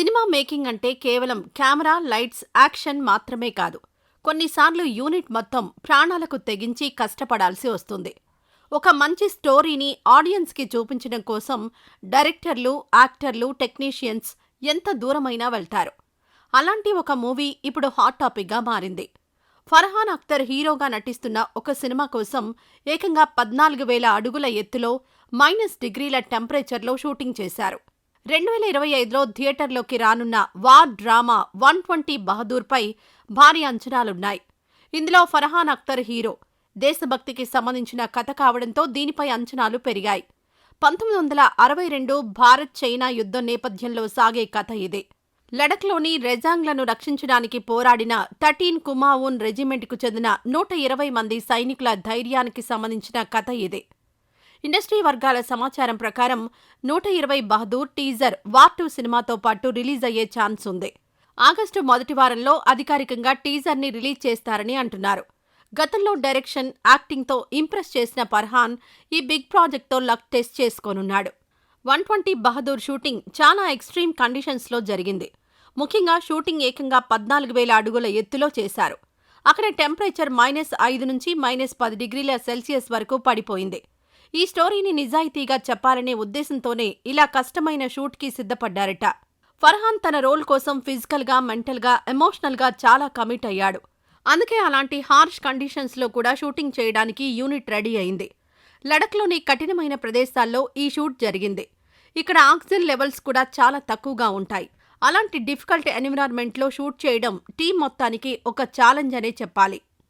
Cinema making అంటే కేవలం camera, lights, action మాత్రమే కాదు. కొన్నిసార్లు యూనిట్ మొత్తం ప్రాణాలకు తెగించి కష్టపడాల్సి వస్తుంది. ఒక మంచి స్టోరీని ఆడియన్స్కి చూపించడం కోసం డైరెక్టర్లు, యాక్టర్లు, టెక్నీషియన్స్ ఎంత దూరమైనా వెళ్తారు. అలాంటి ఒక మూవీ ఇప్పుడు హాట్ టాపిక్గా మారింది. ఫర్హాన్ అఖ్తర్ హీరోగా నటిస్తున్న ఒక సినిమా కోసం ఏకంగా 14,000 అడుగుల ఎత్తులో -డిగ్రీల టెంపరేచర్లో షూటింగ్ చేశారు. 2025లో థియేటర్లోకి రానున్న వార్ డ్రామా 120 బహదూర్పై భారీ అంచనాలున్నాయి. ఇందులో ఫర్హాన్ అఖ్తర్ హీరో. దేశభక్తికి సంబంధించిన కథ కావడంతో దీనిపై అంచనాలు పెరిగాయి. 1962 భారత్-చైనా యుద్ధం నేపథ్యంలో సాగే కథ ఇదే. లడఖ్లోని రెజాంగ్లను రక్షించడానికి పోరాడిన 13 కుమావూన్ రెజిమెంట్కు చెందిన 120 మంది సైనికుల ధైర్యానికి సంబంధించిన కథ ఇదే. ఇండస్ట్రీ వర్గాల సమాచారం ప్రకారం 120 బహదూర్ టీజర్ వార్ 2 సినిమాతో పాటు రిలీజ్ అయ్యే ఛాన్స్ ఉంది. ఆగస్టు మొదటి వారంలో అధికారికంగా టీజర్ని రిలీజ్ చేస్తారని అంటున్నారు. గతంలో డైరెక్షన్, యాక్టింగ్తో ఇంప్రెస్ చేసిన ఫర్హాన్ ఈ బిగ్ ప్రాజెక్ట్తో లక్ టెస్ట్ చేసుకోనున్నాడు. 120 బహదూర్ షూటింగ్ చాలా ఎక్స్ట్రీమ్ కండిషన్స్లో జరిగింది. ముఖ్యంగా షూటింగ్ ఏకంగా 14,000 అడుగుల ఎత్తులో చేశారు. అక్కడ టెంపరేచర్ -5 నుంచి -10 డిగ్రీల సెల్సియస్ వరకు పడిపోయింది. ఈ స్టోరీని నిజాయితీగా చెప్పాలనే ఉద్దేశంతోనే ఇలా కష్టమైన షూట్కి సిద్ధపడ్డారట. ఫర్హాన్ తన రోల్ కోసం ఫిజికల్గా, మెంటల్గా, ఎమోషనల్గా చాలా కమిట్ అయ్యాడు. అందుకే అలాంటి హార్ష్ కండిషన్స్లో కూడా షూటింగ్ చేయడానికి యూనిట్ రెడీ అయింది. లడఖ్లోని కఠినమైన ప్రదేశాల్లో ఈ షూట్ జరిగింది. ఇక్కడ ఆక్సిజన్ లెవెల్స్ కూడా చాలా తక్కువగా ఉంటాయి. అలాంటి డిఫికల్ట్ ఎన్విరాన్మెంట్లో షూట్ చేయడం టీం మొత్తానికి ఒక ఛాలెంజ్ అనే చెప్పాలి.